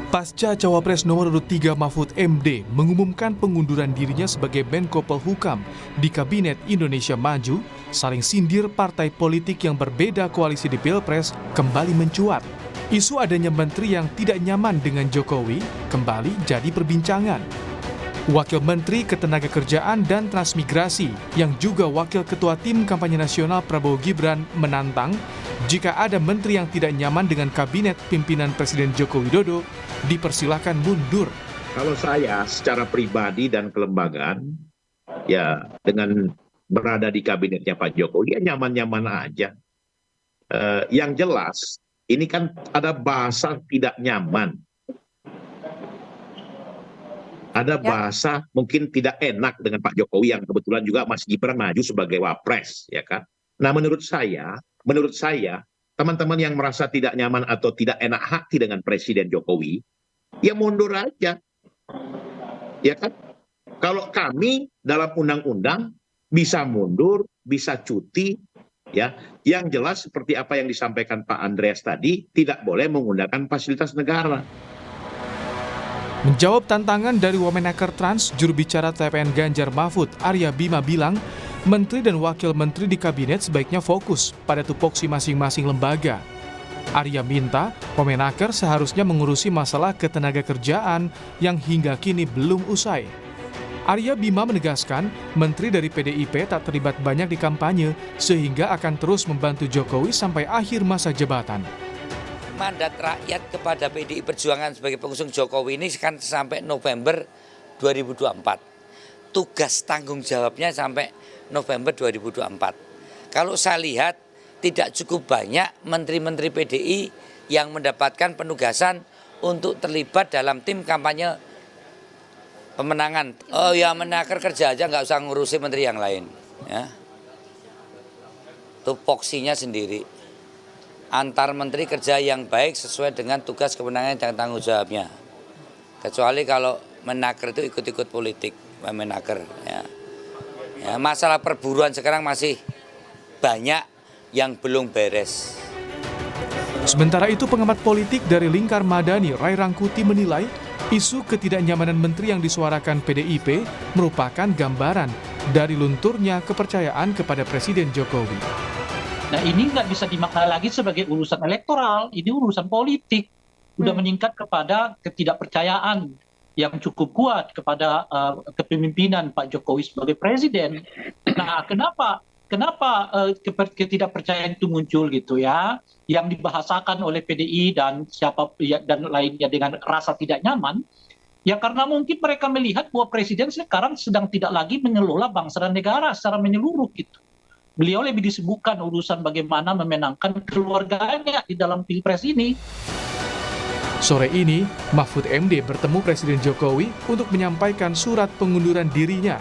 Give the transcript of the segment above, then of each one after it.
Pasca Cawapres nomor urut 3 Mahfud MD mengumumkan pengunduran dirinya sebagai Menko Polhukam di Kabinet Indonesia Maju, saling sindir partai politik yang berbeda koalisi di Pilpres kembali mencuat. Isu adanya menteri yang tidak nyaman dengan Jokowi kembali jadi perbincangan. Wakil Menteri Ketenagakerjaan dan Transmigrasi yang juga Wakil Ketua Tim Kampanye Nasional Prabowo Gibran menantang jika ada menteri yang tidak nyaman dengan kabinet pimpinan Presiden Joko Widodo, dipersilakan mundur. Kalau saya secara pribadi dan kelembagaan, ya dengan berada di kabinetnya Pak Jokowi, ya nyaman-nyaman aja. Yang jelas, ini kan ada bahasa tidak nyaman. Ada bahasa mungkin tidak enak dengan Pak Jokowi yang kebetulan juga Mas Gibran maju sebagai wapres, ya kan? Nah, menurut saya, teman-teman yang merasa tidak nyaman atau tidak enak hati dengan Presiden Jokowi, ya mundur aja, ya kan? Kalau kami dalam undang-undang bisa mundur, bisa cuti, ya. Yang jelas seperti apa yang disampaikan Pak Andreas tadi, tidak boleh menggunakan fasilitas negara. Menjawab tantangan dari Wamenaker Trans, juru bicara TPN Ganjar Mahfud, Arya Bima bilang, menteri dan wakil menteri di kabinet sebaiknya fokus pada tupoksi masing-masing lembaga. Arya minta Wamenaker seharusnya mengurusi masalah ketenagakerjaan yang hingga kini belum usai. Arya Bima menegaskan, menteri dari PDIP tak terlibat banyak di kampanye sehingga akan terus membantu Jokowi sampai akhir masa jabatan. Mandat rakyat kepada PDI Perjuangan sebagai pengusung Jokowi ini kan sampai November 2024. Tugas tanggung jawabnya sampai November 2024. Kalau saya lihat tidak cukup banyak menteri-menteri PDI yang mendapatkan penugasan untuk terlibat dalam tim kampanye pemenangan. Oh ya, Menaker kerja aja, nggak usah ngurusi menteri yang lain. Ya. Tupoksinya sendiri. Antar menteri kerja yang baik sesuai dengan tugas kewenangan dan tanggung jawabnya. Kecuali kalau Menaker itu ikut-ikut politik, Menaker. Ya. Ya, masalah perburuan sekarang masih banyak yang belum beres. Sementara itu pengamat politik dari Lingkar Madani, Ray Rangkuti menilai isu ketidaknyamanan menteri yang disuarakan PDIP merupakan gambaran dari lunturnya kepercayaan kepada Presiden Jokowi. Nah ini nggak bisa dimaknai lagi sebagai urusan elektoral, ini urusan politik. Udah meningkat kepada ketidakpercayaan yang cukup kuat kepada kepemimpinan Pak Jokowi sebagai presiden. Nah kenapa ketidakpercayaan itu muncul gitu ya? Yang dibahasakan oleh PDI dan dan lainnya dengan rasa tidak nyaman. Ya karena mungkin mereka melihat bahwa presiden sekarang sedang tidak lagi mengelola bangsa dan negara secara menyeluruh gitu. Beliau lebih disibukkan urusan bagaimana memenangkan keluarganya di dalam pilpres ini. Sore ini, Mahfud MD bertemu Presiden Jokowi untuk menyampaikan surat pengunduran dirinya.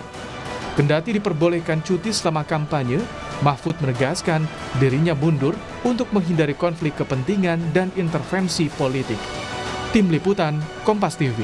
Kendati diperbolehkan cuti selama kampanye, Mahfud menegaskan dirinya mundur untuk menghindari konflik kepentingan dan intervensi politik. Tim Liputan, Kompas TV.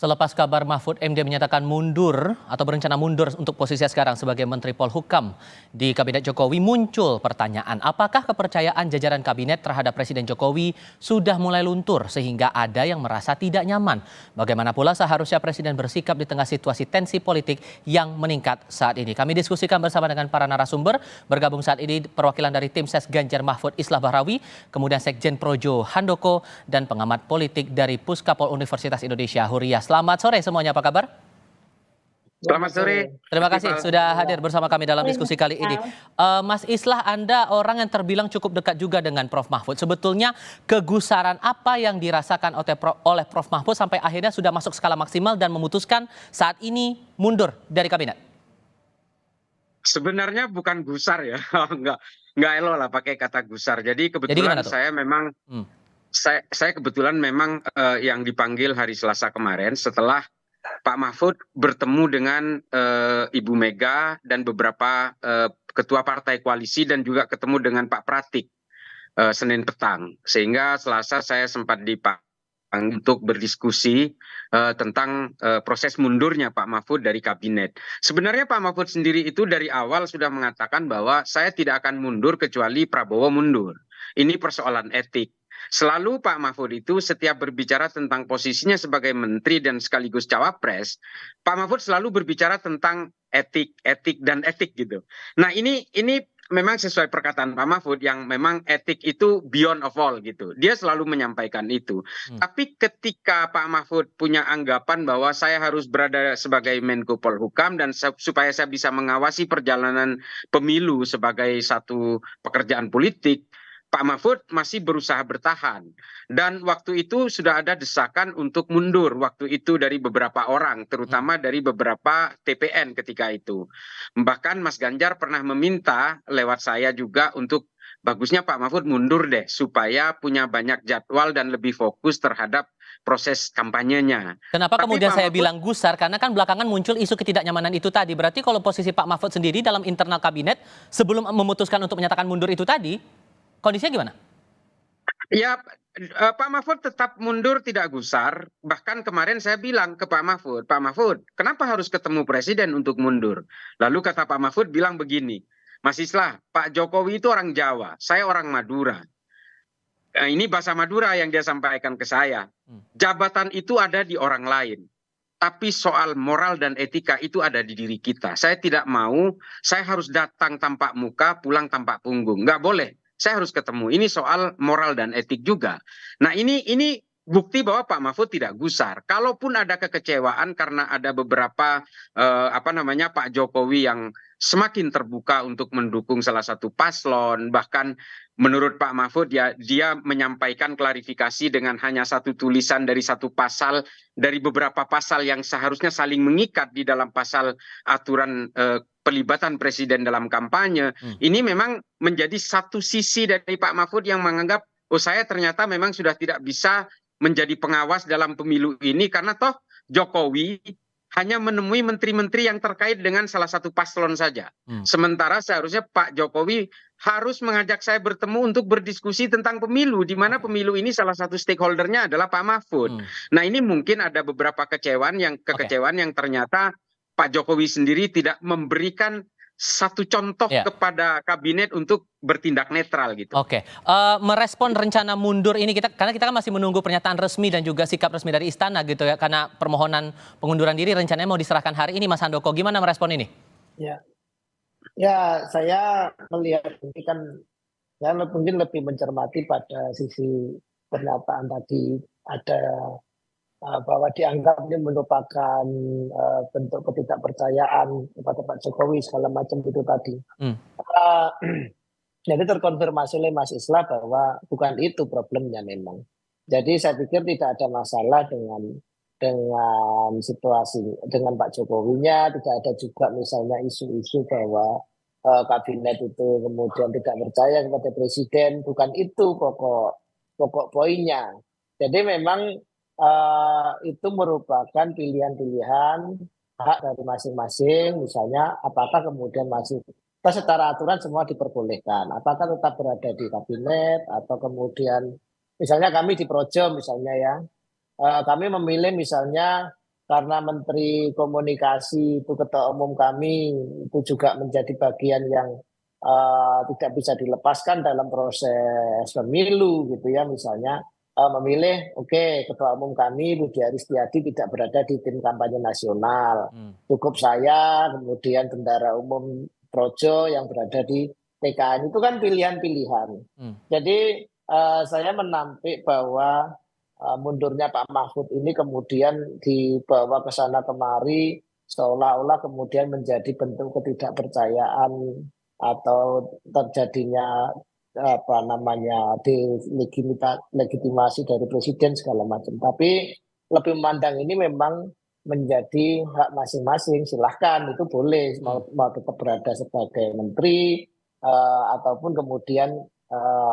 Selepas kabar Mahfud MD menyatakan mundur atau berencana mundur untuk posisi sekarang sebagai Menteri Polhukam di Kabinet Jokowi, muncul pertanyaan apakah kepercayaan jajaran kabinet terhadap Presiden Jokowi sudah mulai luntur sehingga ada yang merasa tidak nyaman. Bagaimana pula seharusnya Presiden bersikap di tengah situasi tensi politik yang meningkat saat ini. Kami diskusikan bersama dengan para narasumber. Bergabung saat ini perwakilan dari tim Ses Ganjar Mahfud Islah Bahrawi, kemudian Sekjen Projo Handoko, dan pengamat politik dari Puskapol Universitas Indonesia Huria. Selamat sore semuanya, apa kabar? Selamat sore. Terima kasih sudah hadir bersama kami dalam diskusi kali ini. Mas Islah, Anda orang yang terbilang cukup dekat juga dengan Prof. Mahfud. Sebetulnya kegusaran apa yang dirasakan oleh Prof. Mahfud sampai akhirnya sudah masuk skala maksimal dan memutuskan saat ini mundur dari kabinet? Sebenarnya bukan gusar ya, nggak elok lah pakai kata gusar. Jadi kebetulan saya memang saya kebetulan memang yang dipanggil hari Selasa kemarin setelah Pak Mahfud bertemu dengan Ibu Mega dan beberapa ketua partai koalisi dan juga ketemu dengan Pak Pratik Senin petang. Sehingga Selasa saya sempat dipanggil untuk berdiskusi tentang proses mundurnya Pak Mahfud dari kabinet. Sebenarnya Pak Mahfud sendiri itu dari awal sudah mengatakan bahwa saya tidak akan mundur kecuali Prabowo mundur. Ini persoalan etik. Selalu Pak Mahfud itu setiap berbicara tentang posisinya sebagai menteri dan sekaligus cawapres, Pak Mahfud selalu berbicara tentang etik, etik dan etik gitu. Nah ini memang sesuai perkataan Pak Mahfud yang memang etik itu beyond of all gitu. Dia selalu menyampaikan itu. Tapi ketika Pak Mahfud punya anggapan bahwa saya harus berada sebagai Menko Polhukam dan supaya saya bisa mengawasi perjalanan pemilu sebagai satu pekerjaan politik, Pak Mahfud masih berusaha bertahan. Dan waktu itu sudah ada desakan untuk mundur waktu itu dari beberapa orang, terutama dari beberapa TPN ketika itu. Bahkan Mas Ganjar pernah meminta lewat saya juga untuk bagusnya Pak Mahfud mundur deh, supaya punya banyak jadwal dan lebih fokus terhadap proses kampanyenya. Kenapa kemudian saya bilang gusar? Karena kan belakangan muncul isu ketidaknyamanan itu tadi. Berarti kalau posisi Pak Mahfud sendiri dalam internal kabinet sebelum memutuskan untuk menyatakan mundur itu tadi, kondisinya gimana? Ya, Pak Mahfud tetap mundur tidak gusar. Bahkan kemarin saya bilang ke Pak Mahfud, kenapa harus ketemu presiden untuk mundur? Lalu kata Pak Mahfud bilang begini, Mas Islah, Pak Jokowi itu orang Jawa, saya orang Madura. Ini bahasa Madura yang dia sampaikan ke saya. Jabatan itu ada di orang lain. Tapi soal moral dan etika itu ada di diri kita. Saya tidak mau, saya harus datang tanpa muka, pulang tanpa punggung. Nggak boleh. Saya harus ketemu. Ini soal moral dan etik juga. Nah ini bukti bahwa Pak Mahfud tidak gusar. Kalaupun ada kekecewaan karena ada beberapa Pak Jokowi yang semakin terbuka untuk mendukung salah satu paslon, bahkan menurut Pak Mahfud ya dia menyampaikan klarifikasi dengan hanya satu tulisan dari satu pasal dari beberapa pasal yang seharusnya saling mengikat di dalam pasal aturan pelibatan presiden dalam kampanye. Ini memang menjadi satu sisi dari Pak Mahfud yang menganggap oh saya ternyata memang sudah tidak bisa menjadi pengawas dalam pemilu ini karena toh Jokowi hanya menemui menteri-menteri yang terkait dengan salah satu paslon saja. Sementara seharusnya Pak Jokowi harus mengajak saya bertemu untuk berdiskusi tentang pemilu, di mana pemilu ini salah satu stakeholdernya adalah Pak Mahfud. Nah ini mungkin ada beberapa kekecewaan yang ternyata Pak Jokowi sendiri tidak memberikan satu contoh kepada kabinet untuk bertindak netral gitu. Merespon rencana mundur ini karena kita kan masih menunggu pernyataan resmi dan juga sikap resmi dari istana gitu ya, karena permohonan pengunduran diri rencananya mau diserahkan hari ini. Mas Handoko, gimana merespon ini? Ya saya melihat ini kan saya mungkin lebih mencermati pada sisi pernyataan tadi ada bahwa dianggap ini merupakan bentuk ketidakpercayaan kepada Pak Jokowi segala macam itu tadi. Jadi terkonfirmasi oleh Mas Islah bahwa bukan itu problemnya memang. Jadi saya pikir tidak ada masalah dengan situasi dengan Pak Jokowinya, tidak ada juga misalnya isu-isu bahwa kabinet itu kemudian tidak percaya kepada presiden, bukan itu pokok poinnya. Jadi memang itu merupakan pilihan-pilihan hak dari masing-masing, misalnya apakah kemudian masih secara aturan semua diperbolehkan, apakah tetap berada di kabinet atau kemudian misalnya kami di Projo misalnya ya, kami memilih misalnya karena Menteri Komunikasi itu ketua umum kami itu juga menjadi bagian yang tidak bisa dilepaskan dalam proses pemilu gitu ya, misalnya memilih ketua umum kami Budi Aris Setiadi tidak berada di tim kampanye nasional, cukup saya kemudian bendara umum Projo yang berada di TKN. Itu kan pilihan-pilihan. Jadi saya menampik bahwa mundurnya Pak Mahfud ini kemudian dibawa ke sana kemari seolah-olah kemudian menjadi bentuk ketidakpercayaan atau terjadinya legitimasi dari presiden segala macam. Tapi lebih memandang ini memang menjadi hak masing-masing, silahkan itu boleh mau tetap berada sebagai menteri ataupun kemudian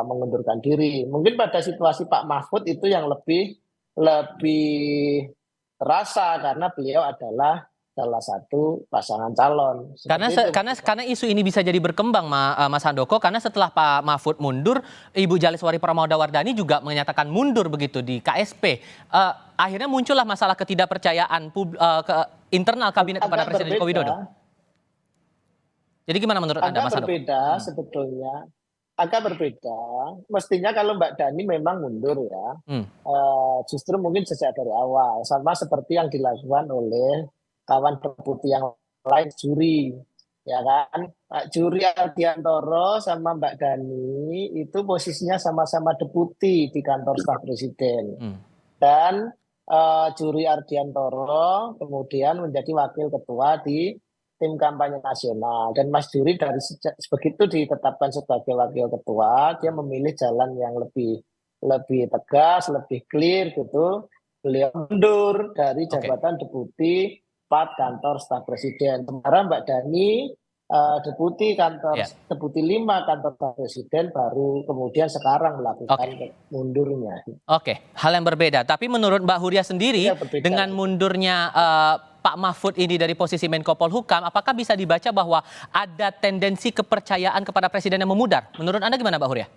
mengundurkan diri. Mungkin pada situasi Pak Mahfud itu yang lebih terasa karena beliau adalah salah satu pasangan calon. Karena isu ini bisa jadi berkembang, Mas Handoko, karena setelah Pak Mahfud mundur, Ibu Jaleswari Pramodawardhani juga menyatakan mundur begitu di KSP. Akhirnya muncullah masalah ketidakpercayaan ke internal kabinet kepada Presiden Joko Widodo. Jadi gimana menurut Anda, Mas Handoko? Berbeda sebetulnya. Agak berbeda. Mestinya kalau Mbak Dhani memang mundur ya, justru mungkin sejak dari awal, sama seperti yang dilakukan oleh kawan deputi yang lain, juri, ya kan? Pak Juri Ardiantoro sama Mbak Dhani itu posisinya sama-sama deputi di kantor staf presiden, dan Juri Ardiantoro kemudian menjadi wakil ketua di tim kampanye nasional, dan Mas Juri dari begitu ditetapkan sebagai wakil ketua, dia memilih jalan yang lebih tegas, lebih clear gitu. Beliau mundur dari jabatan deputi 4 kantor staf presiden. Sementara Mbak Dhani deputi 5 kantor staf presiden baru kemudian sekarang melakukan mundurnya. Hal yang berbeda. Tapi menurut Mbak Huria sendiri, dengan mundurnya Pak Mahfud ini dari posisi Menko Polhukam, apakah bisa dibaca bahwa ada tendensi kepercayaan kepada Presiden yang memudar? Menurut Anda gimana, Mbak Huria?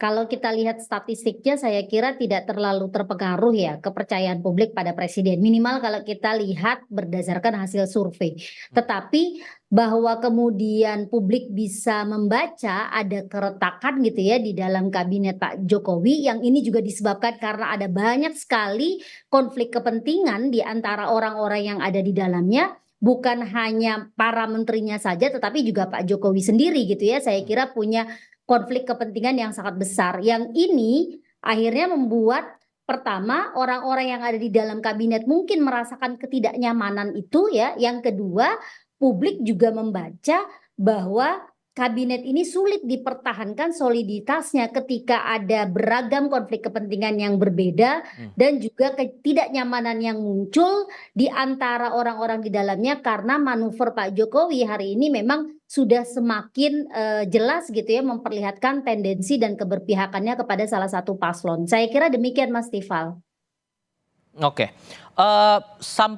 Kalau kita lihat statistiknya, saya kira tidak terlalu terpengaruh ya kepercayaan publik pada presiden. Minimal kalau kita lihat berdasarkan hasil survei. Tetapi bahwa kemudian publik bisa membaca ada keretakan gitu ya di dalam kabinet Pak Jokowi, yang ini juga disebabkan karena ada banyak sekali konflik kepentingan di antara orang-orang yang ada di dalamnya. Bukan hanya para menterinya saja, tetapi juga Pak Jokowi sendiri gitu ya. Saya kira punya konflik kepentingan yang sangat besar. Yang ini akhirnya membuat pertama orang-orang yang ada di dalam kabinet mungkin merasakan ketidaknyamanan itu ya. Yang kedua, publik juga membaca bahwa kabinet ini sulit dipertahankan soliditasnya ketika ada beragam konflik kepentingan yang berbeda dan juga ketidaknyamanan yang muncul di antara orang-orang di dalamnya karena manuver Pak Jokowi hari ini memang sudah semakin jelas gitu ya memperlihatkan tendensi dan keberpihakannya kepada salah satu paslon. Saya kira demikian, Mas Tifal.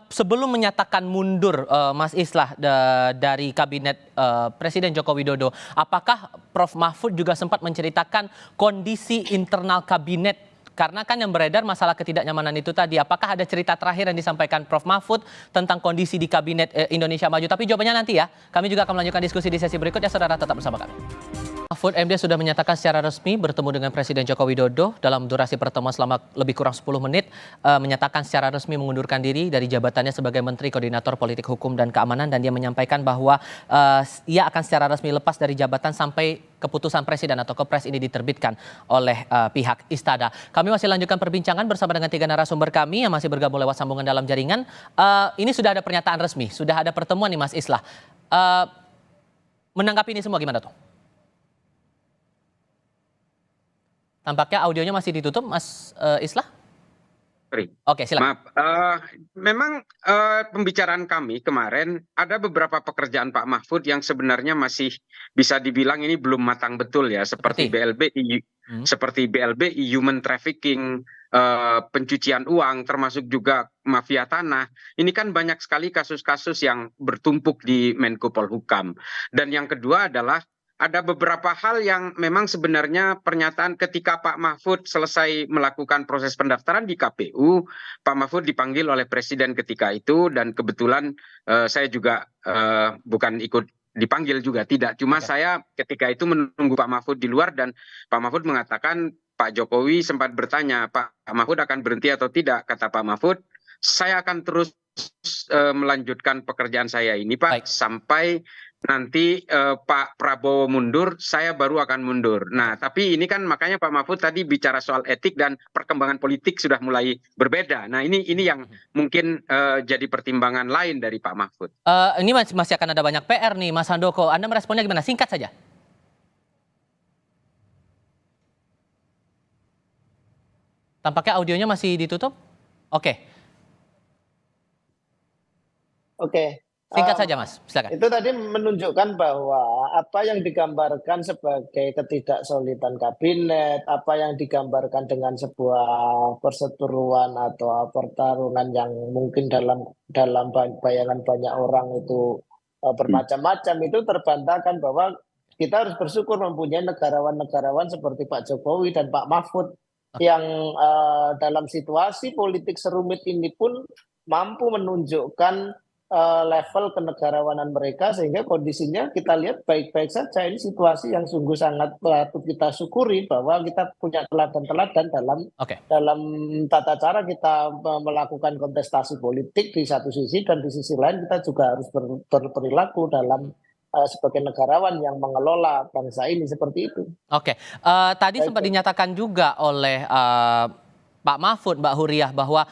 Sebelum menyatakan mundur Mas Islah dari kabinet Presiden Joko Widodo, apakah Prof Mahfud juga sempat menceritakan kondisi internal kabinet? Karena kan yang beredar masalah ketidaknyamanan itu tadi. Apakah ada cerita terakhir yang disampaikan Prof Mahfud tentang kondisi di kabinet Indonesia Maju? Tapi jawabannya nanti ya. Kami juga akan melanjutkan diskusi di sesi berikutnya. Saudara tetap bersama kami. Mahfud MD sudah menyatakan secara resmi bertemu dengan Presiden Joko Widodo dalam durasi pertemuan selama lebih kurang 10 menit, menyatakan secara resmi mengundurkan diri dari jabatannya sebagai Menteri Koordinator Politik Hukum dan Keamanan, dan dia menyampaikan bahwa ia akan secara resmi lepas dari jabatan sampai keputusan Presiden atau Kepres ini diterbitkan oleh pihak Istana. Kami masih lanjutkan perbincangan bersama dengan 3 narasumber kami yang masih bergabung lewat sambungan dalam jaringan. Ini sudah ada pernyataan resmi, sudah ada pertemuan nih Mas Islah. Menanggapi ini semua gimana tuh? Tampaknya audionya masih ditutup, Mas Islah? Oke, silakan. Maaf, memang pembicaraan kami kemarin ada beberapa pekerjaan Pak Mahfud yang sebenarnya masih bisa dibilang ini belum matang betul ya, seperti BLBI, human trafficking, pencucian uang, termasuk juga mafia tanah. Ini kan banyak sekali kasus-kasus yang bertumpuk di Menko Polhukam. Dan yang kedua adalah ada beberapa hal yang memang sebenarnya pernyataan ketika Pak Mahfud selesai melakukan proses pendaftaran di KPU, Pak Mahfud dipanggil oleh Presiden ketika itu, dan kebetulan saya juga bukan ikut dipanggil juga, tidak. Cuma saya ketika itu menunggu Pak Mahfud di luar, dan Pak Mahfud mengatakan Pak Jokowi sempat bertanya, Pak Mahfud akan berhenti atau tidak? Kata Pak Mahfud, saya akan terus melanjutkan pekerjaan saya ini Pak, sampai nanti Pak Prabowo mundur, saya baru akan mundur. Nah, tapi ini kan makanya Pak Mahfud tadi bicara soal etik dan perkembangan politik sudah mulai berbeda. Nah, ini yang mungkin jadi pertimbangan lain dari Pak Mahfud. Ini masih akan ada banyak PR nih, Mas Handoko. Anda meresponnya gimana? Singkat saja. Tampaknya audionya masih ditutup. Oke. Singkat saja Mas, silakan. Itu tadi menunjukkan bahwa apa yang digambarkan sebagai ketidaksolidan kabinet, apa yang digambarkan dengan sebuah perseteruan atau pertarungan yang mungkin dalam bayangan banyak orang itu bermacam-macam, itu terbantahkan bahwa kita harus bersyukur mempunyai negarawan-negarawan seperti Pak Jokowi dan Pak Mahfud yang dalam situasi politik serumit ini pun mampu menunjukkan level kenegarawanan mereka, sehingga kondisinya kita lihat baik-baik saja. Ini situasi yang sungguh sangat patut kita syukuri bahwa kita punya teladan-teladan dalam tata cara kita melakukan kontestasi politik di satu sisi, dan di sisi lain kita juga harus berperilaku dalam sebagai negarawan yang mengelola bangsa ini seperti itu. Tadi sempat dinyatakan juga oleh Pak Mahfud, Mbak Huriah, bahwa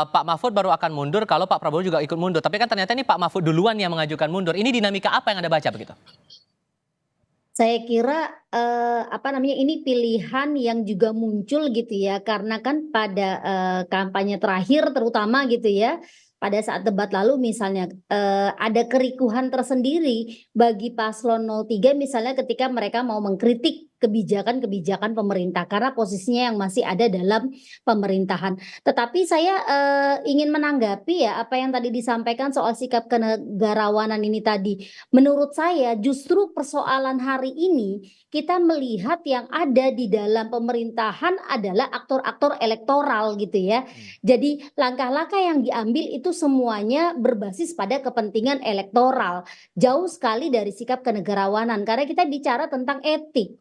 Pak Mahfud baru akan mundur kalau Pak Prabowo juga ikut mundur. Tapi kan ternyata ini Pak Mahfud duluan yang mengajukan mundur. Ini dinamika apa yang Anda baca begitu? Saya kira ini pilihan yang juga muncul gitu ya, karena kan pada kampanye terakhir terutama gitu ya, pada saat debat lalu misalnya ada kerikuhan tersendiri bagi paslon 03 misalnya ketika mereka mau mengkritik kebijakan-kebijakan pemerintah karena posisinya yang masih ada dalam pemerintahan. Tetapi saya ingin menanggapi ya apa yang tadi disampaikan soal sikap kenegarawanan ini tadi. Menurut saya justru persoalan hari ini kita melihat yang ada di dalam pemerintahan adalah aktor-aktor elektoral gitu ya. Jadi langkah-langkah yang diambil itu semuanya berbasis pada kepentingan elektoral. Jauh sekali dari sikap kenegarawanan karena kita bicara tentang etik.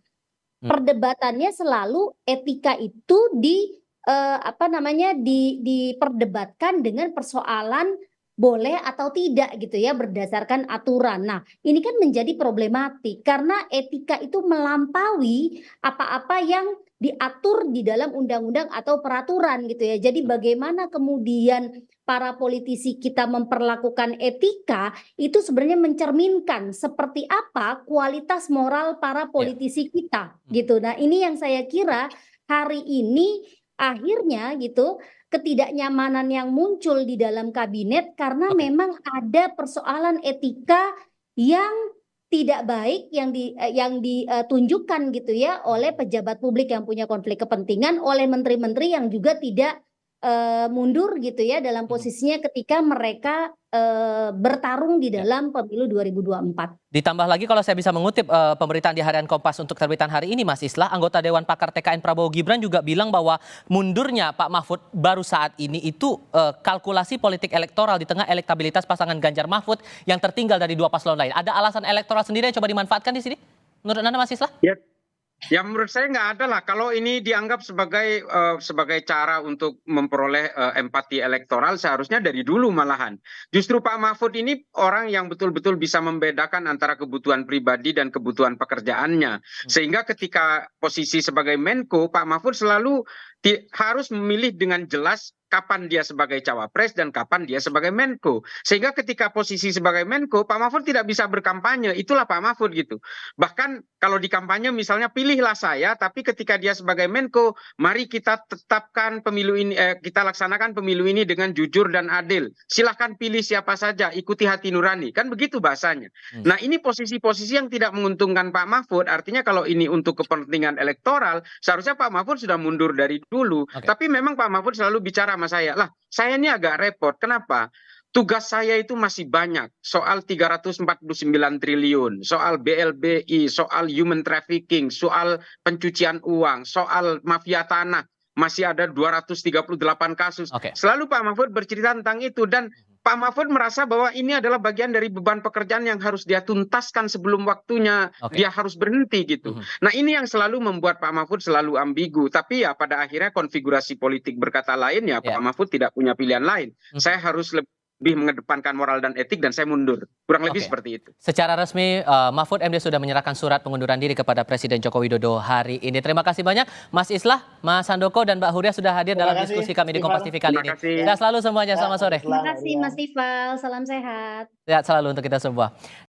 Perdebatannya selalu etika itu diperdebatkan dengan persoalan boleh atau tidak gitu ya berdasarkan aturan. Nah, ini kan menjadi problematik karena etika itu melampaui apa-apa yang diatur di dalam undang-undang atau peraturan gitu ya. Jadi bagaimana kemudian para politisi kita memperlakukan etika itu sebenarnya mencerminkan seperti apa kualitas moral para politisi kita gitu. Nah, ini yang saya kira hari ini akhirnya gitu ketidaknyamanan yang muncul di dalam kabinet karena memang ada persoalan etika yang tidak baik yang ditunjukkan gitu ya oleh pejabat publik yang punya konflik kepentingan, oleh menteri-menteri yang juga tidak mundur gitu ya dalam posisinya ketika mereka bertarung di dalam pemilu 2024. Ditambah lagi kalau saya bisa mengutip pemberitaan di Harian Kompas untuk terbitan hari ini, Mas Islah, anggota Dewan Pakar TKN Prabowo Gibran juga bilang bahwa mundurnya Pak Mahfud baru saat ini itu kalkulasi politik elektoral di tengah elektabilitas pasangan Ganjar Mahfud yang tertinggal dari dua paslon lain. Ada alasan elektoral sendiri yang coba dimanfaatkan di sini? Menurut Anda, Mas Islah? Ya menurut saya nggak ada lah. Kalau ini dianggap sebagai cara untuk memperoleh empati elektoral, seharusnya dari dulu malahan. Justru Pak Mahfud ini orang yang betul-betul bisa membedakan antara kebutuhan pribadi dan kebutuhan pekerjaannya. Sehingga ketika posisi sebagai Menko, Pak Mahfud selalu harus memilih dengan jelas kapan dia sebagai cawapres dan kapan dia sebagai Menko. Sehingga ketika posisi sebagai Menko, Pak Mahfud tidak bisa berkampanye. Itulah Pak Mahfud gitu. Bahkan kalau di kampanye misalnya pilihlah saya, tapi ketika dia sebagai Menko, mari kita tetapkan pemilu ini, kita laksanakan pemilu ini dengan jujur dan adil. Silahkan pilih siapa saja, ikuti hati nurani. Kan begitu bahasanya. Nah ini posisi-posisi yang tidak menguntungkan Pak Mahfud. Artinya kalau ini untuk kepentingan elektoral, seharusnya Pak Mahfud sudah mundur dari dulu. Tapi memang Pak Mahfud selalu bicara sama saya, lah saya ini agak repot. Kenapa? Tugas saya itu masih banyak. Soal 349 triliun, soal BLBI, soal human trafficking, soal pencucian uang, soal mafia tanah. Masih ada 238 kasus. Selalu Pak Mahfud bercerita tentang itu. Dan Pak Mahfud merasa bahwa ini adalah bagian dari beban pekerjaan yang harus dia tuntaskan sebelum waktunya dia harus berhenti gitu. Nah ini yang selalu membuat Pak Mahfud selalu ambigu. Tapi ya pada akhirnya konfigurasi politik berkata lain ya Pak Mahfud tidak punya pilihan lain. Saya harus lebih mengedepankan moral dan etik dan saya mundur. Kurang lebih seperti itu. Secara resmi Mahfud MD sudah menyerahkan surat pengunduran diri kepada Presiden Joko Widodo hari ini. Terima kasih banyak Mas Islah, Mas Handoko dan Mbak Huriah sudah hadir dalam diskusi kami di Kompas TV kali ini. Sehat selalu semuanya, selamat sore. Terima kasih Mas Tifal, salam sehat. Sehat selalu untuk kita semua.